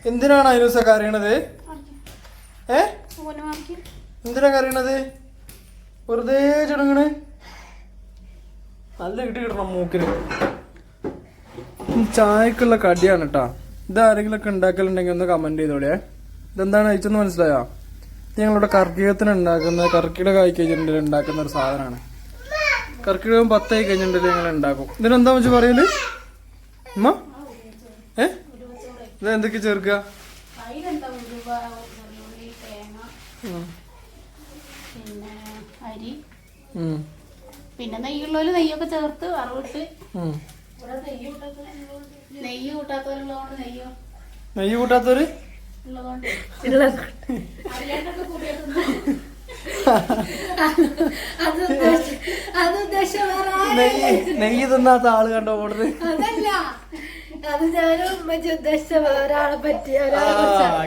എന്തിനാണ് ഐനൂസ കരയണത്? എന്തിനാ കരയണത്? വെറുതെ ചടങ്ങണ്. നല്ല കിട്ടി കിട്ടണം മൂക്കിന്. ചായക്കുള്ള കടിയാണ് കേട്ടാ. ഇത് ആരെങ്കിലും ഒക്കെ ഉണ്ടാക്കലുണ്ടെങ്കിൽ ഒന്ന് കമന്റ് ചെയ്തോളേ. ഇതെന്താണ് അയച്ചെന്ന് മനസ്സിലായോ? ഞങ്ങളുടെ കർക്കിടകത്തിന് ഉണ്ടാക്കുന്ന കർക്കിടക കായി കഴിഞ്ഞിട്ടുണ്ടെങ്കിൽ ഉണ്ടാക്കുന്ന ഒരു സാധനമാണ്. കർക്കിടകം 10 ആയി കഴിഞ്ഞിട്ടുണ്ടെങ്കിൽ ഞങ്ങൾ ഉണ്ടാക്കും. ഇതിനെന്താ വെച്ച് പറയല് അമ്മ? ഇത് എന്തൊക്കെ ചേർക്കുക? പിന്നെ നെയ്യുള്ളവര് നെയ്യൊക്കെ ചേർത്ത് വറവിട്ട് നെയ്യ് കൂട്ടാത്തവരുള്ളതുകൊണ്ട് നെയ്യ് കൂട്ടാത്തവര് നെയ്യ് തിന്നാത്ത ആള് കണ്ടോ ഓർഡർ?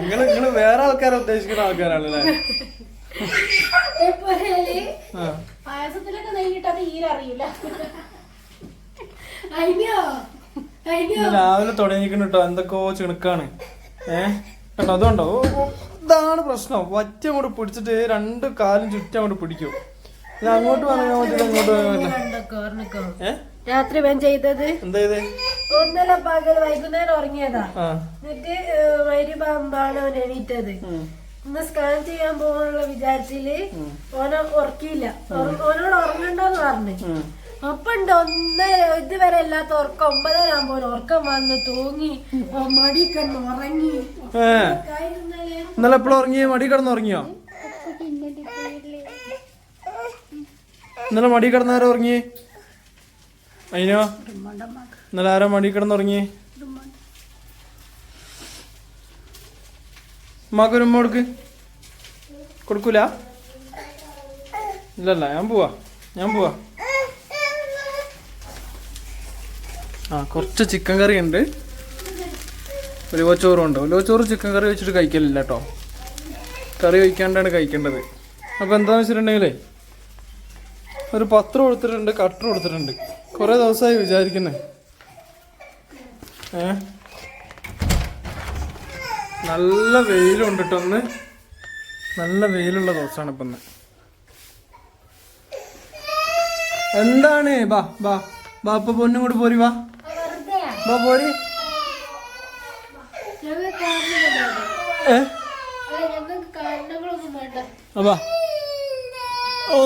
നിങ്ങള് വേറെ ആൾക്കാരെ ഉദ്ദേശിക്കുന്ന ആൾക്കാരാണല്ലേ? പായസത്തിലൊക്കെ നെയ്യിട്ടത് ഈരറിയില്ല. രാവിലെ തുടങ്ങിക്കണ കേട്ടോ എന്തൊക്കെയോ ചിണുക്കാണ്. കേട്ടോ അതുകൊണ്ടോ ഇതാണ് പ്രശ്നം. വറ്റ അങ്ങോട്ട് പിടിച്ചിട്ട് 2 കാലും ചുറ്റും അങ്ങോട്ട് പിടിക്കും. ഇത് അങ്ങോട്ട് പറയാൻ പറ്റില്ല ഇങ്ങോട്ട് പറയാൻ പറ്റില്ല. രാത്രി ഞാൻ ചെയ്തത് എന്താ ചെയ്തേ? ഒന്നര പകൽ വൈകുന്നേരം ഉറങ്ങിയതാ. എന്നിട്ട് മരുമ്പാണ് അവൻ എണീറ്റത്. ഇന്ന് സ്കാൻ ചെയ്യാൻ പോകാനുള്ള വിചാരത്തില് ഓനെ ഉറക്കിയില്ല. ഓനോട് ഉറങ്ങണ്ടെന്ന് പറഞ്ഞു. അപ്പണ്ട് ഇതുവരെ അല്ലാത്ത ഉറക്കം 9:30 ആകുമ്പോൾ ഉറക്കം വന്ന് തൂങ്ങി മടി കിടന്ന് ഉറങ്ങി. ഇന്നലെ എപ്പോഴും ഉറങ്ങിയ മടി കിടന്ന് ഉറങ്ങിയോ? ഇന്നലെ മടി കിടന്നാരോ ഉറങ്ങി? അതിനോ ഇന്നലെ ആരോ മടി കിടന്നുറങ്ങി? ഉമ്മാക്കൊരു ഉമ്മ കൊടുക്കൂല? ഇല്ലല്ല ഞാൻ പോവാ. കുറച്ച് ചിക്കൻ കറി ഉണ്ട്, ഉലുവച്ചോറും ഉണ്ട്. ഉലുവച്ചോറ് ചിക്കൻ കറി വെച്ചിട്ട് കഴിക്കലില്ല കേട്ടോ. കറി വയ്ക്കാണ്ടാണ് കഴിക്കേണ്ടത്. അപ്പോൾ എന്താണെന്ന് വെച്ചിട്ടുണ്ടെങ്കിലേ ഒരു പത്രം കൊടുത്തിട്ടുണ്ട്, കട്ടർ കൊടുത്തിട്ടുണ്ട്. കുറേ ദിവസമായി വിചാരിക്കുന്നേ. നല്ല വെയിലുണ്ട് കേട്ടോ. ഒന്ന് നല്ല വെയിലുള്ള ദിവസമാണ് ഇപ്പം ഇന്ന്. എന്താണ്? ബാ ഇപ്പൊ പൊന്നും കൂടി പോരി. വാ പോരി.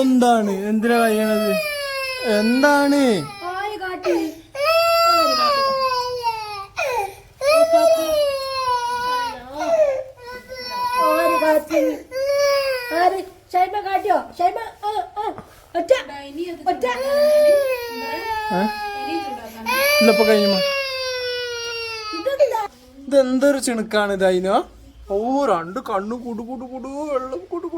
എന്താണ്? എന്തിനാ കഴിയണത്? എന്താണ്? ഇല്ലപ്പൊ കഴിഞ്ഞ ഇതെന്തൊരു ചിണുക്കാണ് ഇതതിനോ? 2 കണ്ണു കുടു വെള്ളം കുടു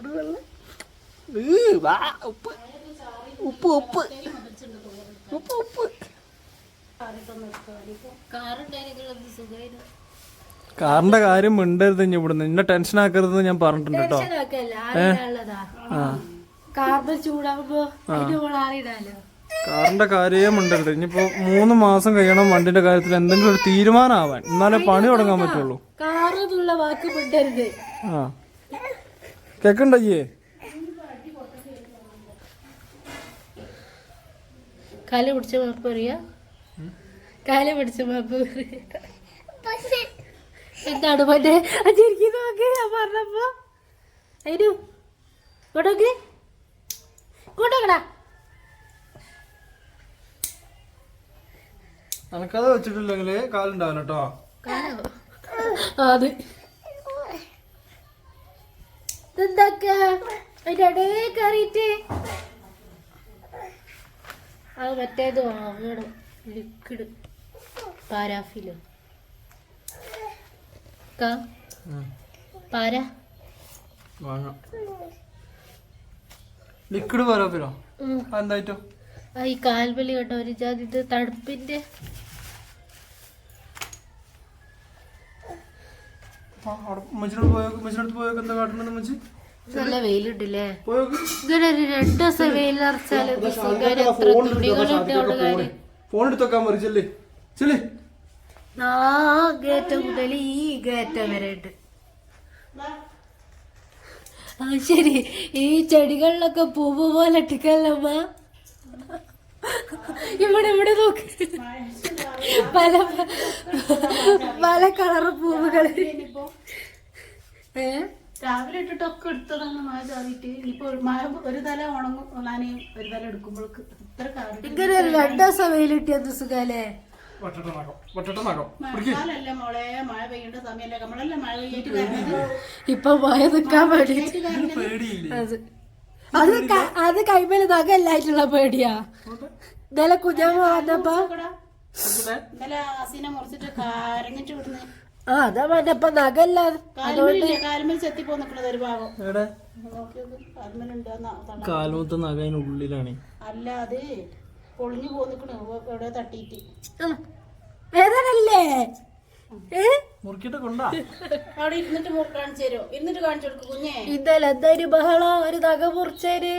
വെള്ളം. ഉപ്പ് കാറിന്റെ കാര്യം മിണ്ടരുത്. ഇനി ഇവിടുന്ന് നിന്നെ ടെൻഷൻ ആക്കരുത് ഞാൻ പറഞ്ഞിട്ടുണ്ട് കേട്ടോ. കാറിന്റെ കാര്യമേ മിണ്ടരുത്. ഇനിയിപ്പോ 3 മാസം കഴിയണം വണ്ടിന്റെ കാര്യത്തിൽ എന്തെങ്കിലും ഒരു തീരുമാനം ആവാൻ, എന്നാലേ പണി തുടങ്ങാൻ പറ്റുള്ളൂ. കേക്കണ്ടയ്യേ? കാല് പിടിച്ച മാപ്പ് എന്താണ് മറ്റേ പറഞ്ഞപ്പോ ഇങ്ങോട്ടോക്കടാ. അനക്കത് വെച്ചിട്ടില്ലെങ്കില് കാലുണ്ടാവില്ല കേട്ടോ. അത് എന്താക്കാ അതിന്റെ ഇടയിൽ കയറിയിട്ട് അത് മറ്റേത് വാങ്ങണം. ലിക്വിഡ് പാരാഫിലോ വാങ്ങാം. ലിക്വിഡ് പാരാഫിലോ എന്തായിട്ടോ? ഈ കാൽവലി കേട്ടോ ഒരു ജാതി ഇത് തണുപ്പിന്റെ. ഉമ്മച്ചിനടുത്ത് പോയൊക്കെ എന്താ കാട്ടുന്നത്? ഉമ്മച്ചി നല്ല വെയിലുണ്ടല്ലേ പോയി നോക്ക്. ഇങ്ങനെ ഒരു 2 ദിവസം വെയിലറച്ചാൽ എത്ര തുണികളുണ്ട് അവിടെ കാര്യം. ഫോൺ എടുത്തൊക്കാൻ മതി. ചെല്ലേ ചെല്ലേ. ആ ഗേറ്റം മുതൽ ഈ ഗേറ്റം വരെ ഉണ്ട്. ആ ശരി, ഈ ചെടികളിലൊക്കെ പൂവ് പോലെ ഇട്ടിക്കല്ലമ്മ. ഇവിടെ ഇവിടെ നോക്ക്, പല പല കളറ് പൂവുകള്. രാവിലെ ഇട്ടിട്ടൊക്കെ എടുത്തതാണ് മഴ ചാറിയിട്ട്. ഇനിയിപ്പോ മഴ ഒരു തല ഉണങ്ങും ഉണാനെയും ഒരു തല എടുക്കുമ്പോഴേക്ക് ഇത്ര കാര്യം. ഇങ്ങനെ ഒരു 2 ദിവസം വെയിലിട്ടിയത് സുഖല്ലേ. മഴക്കാലല്ലേ മോളെ, മഴ പെയ്യേണ്ട സമയമല്ലേ, നമ്മളല്ലേ മഴ പെയ്യായിട്ട് കാരണം. ഇപ്പൊ മഴ നിക്കാൻ വേണ്ടിട്ട് അത് കൈമേല് നഖല്ലായിട്ടുള്ള പേടിയാ. ഇന്നലെ കുഞ്ഞാമ്മ വന്നപ്പോ ഇന്നലെ അസീനെ മുറിച്ചിട്ട് കരഞ്ഞിട്ട് വിടുന്നു. ആ അതാ പറഞ്ഞപ്പോ നഖല്ല, കാൽമേൽ ചെത്തി പോന്നിക്കണത് ഒരു ഭാഗം. കാലുമത്തെ നഖ അതിനുള്ളിലാണ്. അല്ല, അത് പൊളിഞ്ഞു പോന്നിക്കണു എവിടെ തട്ടിയിട്ട്. വേദനല്ലേ? മുറുക്കിട്ട് കൊണ്ടാ അവിടെ ഇരുന്നിട്ട് കാണിച്ചു തരുമോ? ഇരുന്നിട്ട് കാണിച്ചു കൊടുക്കും കുഞ്ഞേ. ഇന്നലെ എന്താ ഒരു ബഹളം, ഒരു നഖ മുറിച്ചേര്.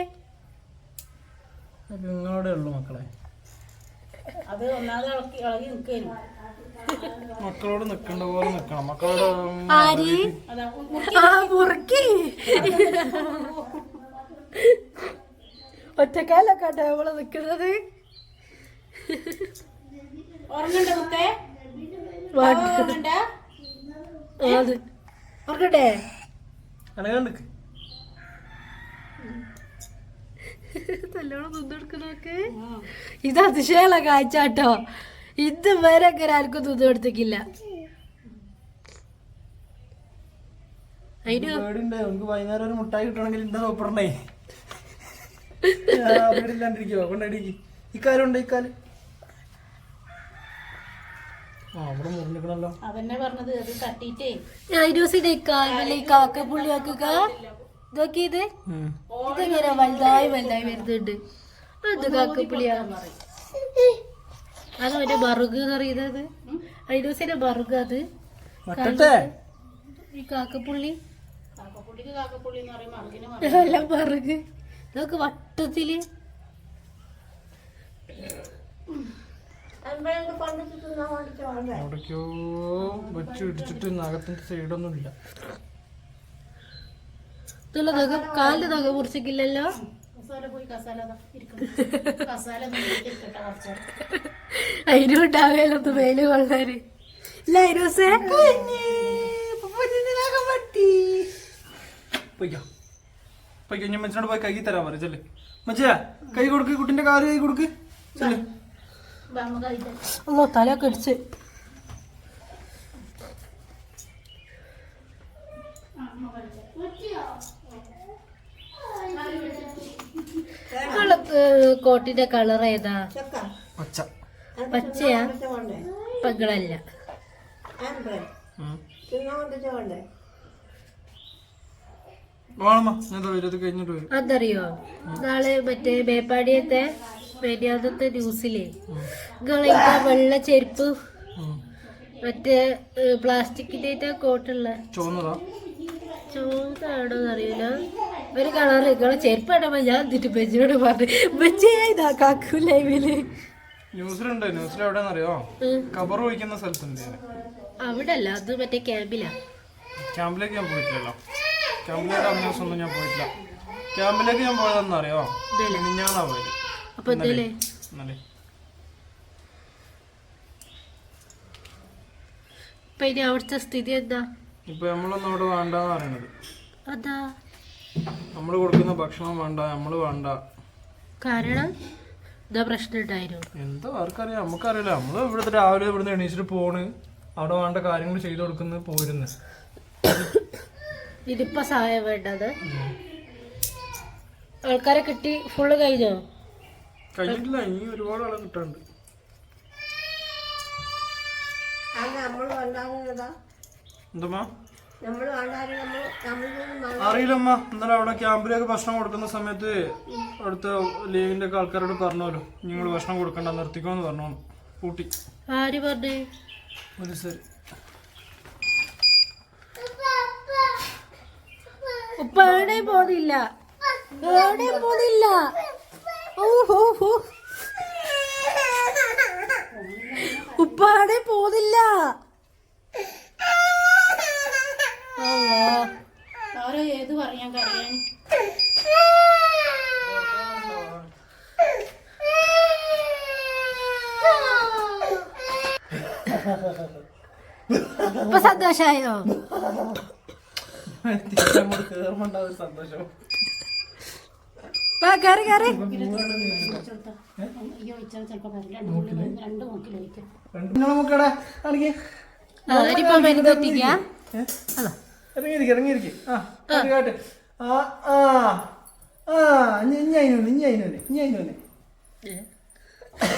നിങ്ങളോടെ ഉള്ളു മക്കളെ. അത് ഒന്നാമത് ഇളകി നിൽക്കുന്നു. മക്കളോട് നിക്കണ്ട പോലെ നിക്കണം. മക്കളോട് മുറുക്കി ഒറ്റക്കാലൊക്കെ ഉണ്ടോ നമ്മള് നിക്കുന്നത്? ഉറങ്ങണ്ടേ മുത്തേ? ഉറങ്ങട്ടെ? അനകണ്ടിക്ക് നല്ലോണം തുന്നെടുക്കുന്നൊക്കെ. ഇത് അതിശയുള്ള കാഴ്ചാട്ടോ. ഇതുവരെ അങ്ങനെ ആർക്കും തുന്നു കൊടുത്തിട്ടില്ല. നമുക്ക് വൈകുന്നേരം ഒരു മുട്ടായി കിട്ടണമെങ്കിൽ എന്താ നോപ്പറണ്ടേ? വീടില്ലാണ്ടിരിക്കുവോ? കൊണ്ടടിക്ക്. ഇക്കാലും ഉണ്ട്, ഇക്കാല്. അവിടെ മുറിഞ്ഞിക്കണല്ലോ. അതന്നെ പറഞ്ഞത്, അത് തട്ടിട്ടേ കാക്കപ്പുള്ളി ആക്കുക. ഇതൊക്കെ ഇതെങ്ങനെ വലുതായി വലുതായി വരുന്നുണ്ട്. അത് കാക്കപ്പുള്ളിയാ. അത് മറ്റേ ബറുഗ് അറിയുന്നത്, ഐഡോസിന്റെ ബറുഗ്. അത് ഈ കാക്കപ്പുള്ളി എല്ലാം ബറുഗ്. ഇതൊക്കെ വട്ടത്തില് എവിടേക്കോ വെച്ച് ഇടിച്ചിട്ട് നഖത്തിന്റെ സൈഡൊന്നും ഇല്ല. കാലിന്റെ നഖ മുറിച്ചിട്ടില്ലല്ലോ. അതിനുണ്ടാവേലൊന്ന് വെയില് കൊള്ളാന്. ഇല്ല ഐരോസേ, ഞാൻ മച്ചനോട് പോയി കൈ തരാൻ പറ. ചെല്ലേ മച്ചേ, കൈ കൊടുക്ക്, കുട്ടിന്റെ കാല് കൈ കൊടുക്ക്. ചെല്ലേ. അല്ലോ തലയൊക്കെ ഇടിച്ച്. കോട്ടിന്റെ കളർ ഏതാ? പച്ചയാ? പകളല്ല. അതറിയോ, നാളെ മറ്റേ മേപ്പാടിയത്തെ മെരിയാദത്തെ ന്യൂസിലെ നിങ്ങളെ വെള്ള ചെരുപ്പ് മറ്റേ പ്ലാസ്റ്റിക്കിന്റെ കോട്ടുള്ള ചോന്നാണോ അറിയില്ല, ഒരു കളറ് നിങ്ങളെ ചെരുപ്പ് ഇടുമ്പോ ഞാൻ എന്നിട്ട് ബെജിനോട് പറഞ്ഞു ബെജേ ഇതാ കാക്കു ലൈവില് ന്യൂസിലുണ്ട്. ന്യൂസിൽ എവിടെയാണെന്നറിയോ? കബർ ഒഴിക്കുന്ന സ്ഥലത്തുണ്ട്. അവിടെ അല്ല, അത് മറ്റേ ക്യാമ്പിലാ. ക്യാമ്പിലേക്ക് ഞാൻ പോയിട്ടില്ലല്ലോ. ക്യാമ്പിലേക്ക് അന്ന് ദിവസം ഒന്നും ഞാൻ പോയിട്ടില്ല. ക്യാമ്പിലേക്ക് ഞാൻ പോയതെന്നറിയോ? ഞാനാ പോയത്. അപ്പൊ ഇന്നലെ ഇപ്പൊ ഇനി അവിടുത്തെ സ്ഥിതി എന്താ? ഇപ്പൊ നമ്മളൊന്നും അവിടെ വേണ്ടെന്ന് പറയണത്. അതാ നമ്മള് കൊടുക്കുന്ന ഭക്ഷണം വേണ്ട, നമ്മള് വേണ്ട. കാരണം എന്താ പ്രശ്നം ഉണ്ടായിരുന്നു? എന്താ ആർക്കറിയാം, നമുക്കറിയില്ല. നമ്മള് ഇവിടുത്തെ രാവിലെ ഇവിടുന്ന് എണീച്ചിട്ട് പോണ്, അവിടെ വേണ്ട കാര്യങ്ങൾ ചെയ്തു കൊടുക്കുന്ന പോയിരുന്നു. ഇതിപ്പോ സഹായം വേണ്ടത് ആൾക്കാരെ കിട്ടി ഫുള്ള് കഴിഞ്ഞോ? കഴിഞ്ഞിട്ടില്ല, ഇനി ഒരുപാട് ആളെ കിട്ടാനുണ്ട്. എന്താ അറിയില്ലമ്മ. ഇന്നലെ അവിടെ ക്യാമ്പിലേക്ക് ഭക്ഷണം കൊടുക്കുന്ന സമയത്ത് അവിടുത്തെ ലീവിന്റെ ഒക്കെ ആൾക്കാരോട് പറഞ്ഞല്ലോ, നിങ്ങൾ ഭക്ഷണം കൊടുക്കണ്ട, നിർത്തിക്കോന്ന് പറഞ്ഞു. കൂട്ടി. ആര് പറഞ്ഞേ? ഉപ്പ എവിടെയും പോകുന്നില്ല, എവിടെയും പോകുന്നില്ല. ഉപ്പ എവിടെയും പോകുന്നില്ല. ആരോ ഏത് പറയാൻ കറിയാൻ ഇപ്പൊ സന്തോഷായോ? സന്തോഷം. കയറി കയറി. ചിലപ്പോ രണ്ട് നോക്കി കഴിക്കാം. ഇപ്പൊ മരുന്നെത്തിക്ക. ഇറങ്ങിയിരിക്കും.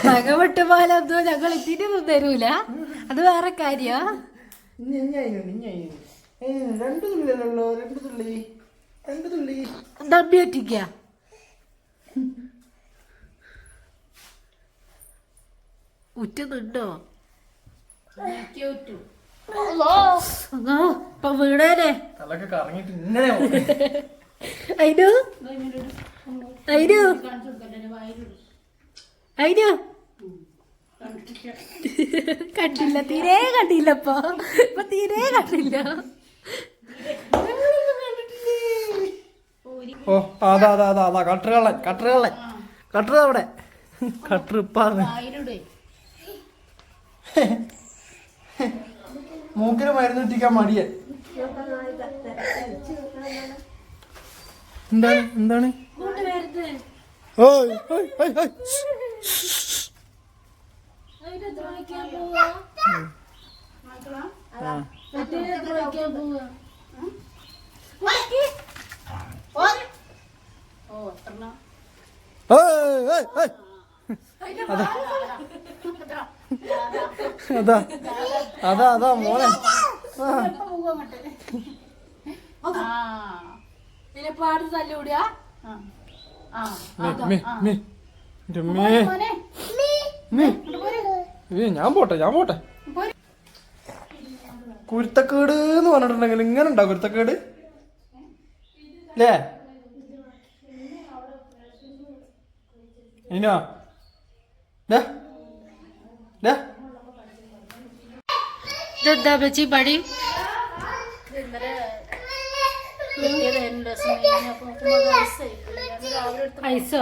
പകവിട്ട് പോലെ ഒന്നും ഞങ്ങൾ ഇതിനൊന്നും തരൂല, അത് വേറെ കാര്യ. രണ്ടു തുള്ളിയല്ലോ, രണ്ട് തുള്ളി. ദമ്മി ഒറ്റിക്ക. ഉറ്റുന്നുണ്ടോ? ഇപ്പൊ വീണേനെ. തലൊക്കെ കറങ്ങിട്ട് ഇങ്ങനെ അയിനു അയിനു അയിനു കണ്ടില്ല, തീരെ കണ്ടില്ല. ഇപ്പൊ തീരെ കണ്ടില്ല. ഓ അതാ അതാ അതാ അതാ കട്ടറുകള്ളൻ കട്ടറ് അവിടെ കട്ടർ ഇപ്പാണ്. മൂക്കിന് മരുന്ന് ഇട്ടിക്കാൻ മടിയ. എന്താണ് ഓയ് ഓയ് ഓയ് ഓയ്. അതാ അതാ അതാ മോനെ. പാട് തല്ലൂടിയാ. ഞാൻ പോട്ടെ കുരുത്തക്കേട് എന്ന് പറഞ്ഞിട്ടുണ്ടെങ്കിൽ ഇങ്ങനെ ഉണ്ടാവും കുരുത്തക്കേട് അല്ലേ? ഇനോ ഇതെന്താ പച്ചി പടി? ഐസോ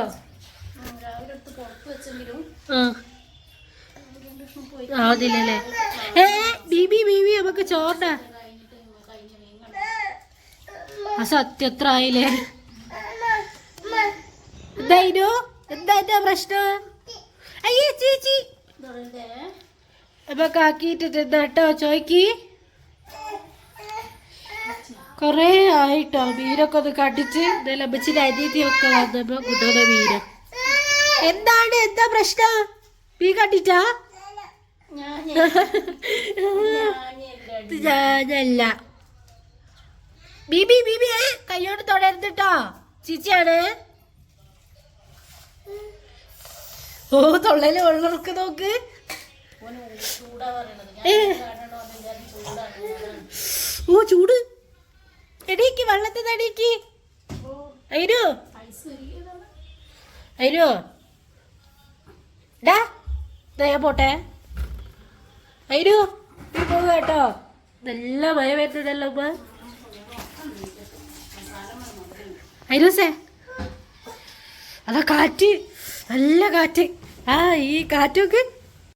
ആവുന്നില്ലല്ലേ? ബീബി നമുക്ക് ചോറിന ആ സത്യം എത്ര ആയില്ലേ? എന്തായിരുന്നു? എന്താ പ്രശ്നം? അയ്യേ ചേച്ചി അപ്പൊ കാക്കിട്ട് കേട്ടോ ചോയ്ക്ക്. കൊറേ ആയിട്ടോ മീനൊക്കെ ഒന്ന് കടിച്ച് ലഭിച്ചിട്ട് അനിയത്തിയൊക്കെ വന്നപ്പോ കൊണ്ടുവന്ന മീന്. എന്താ പ്രശ്നം? മീൻ കണ്ടിട്ടാ? ഞാനല്ല. ബീബി കയ്യോട് തൊടരുന്നിട്ടോ, ചേച്ചിയാണ്. ഓ തൊള്ളയില് വെള്ളമൊക്കെ നോക്ക്. ഓ ചൂട്. എടീക്ക് വെള്ളത്തിൽ തടീക്ക്. അയിരോ ഞാൻ പോട്ടെ. അയിരോ നീ പോവുക കേട്ടോ. നല്ല മഴ വരുന്നുണ്ടല്ലോ ഉമ്മ. അയിരൂസേ അതാ കാറ്റ്, നല്ല കാറ്റ്. ഈ കാറ്റൊക്കെ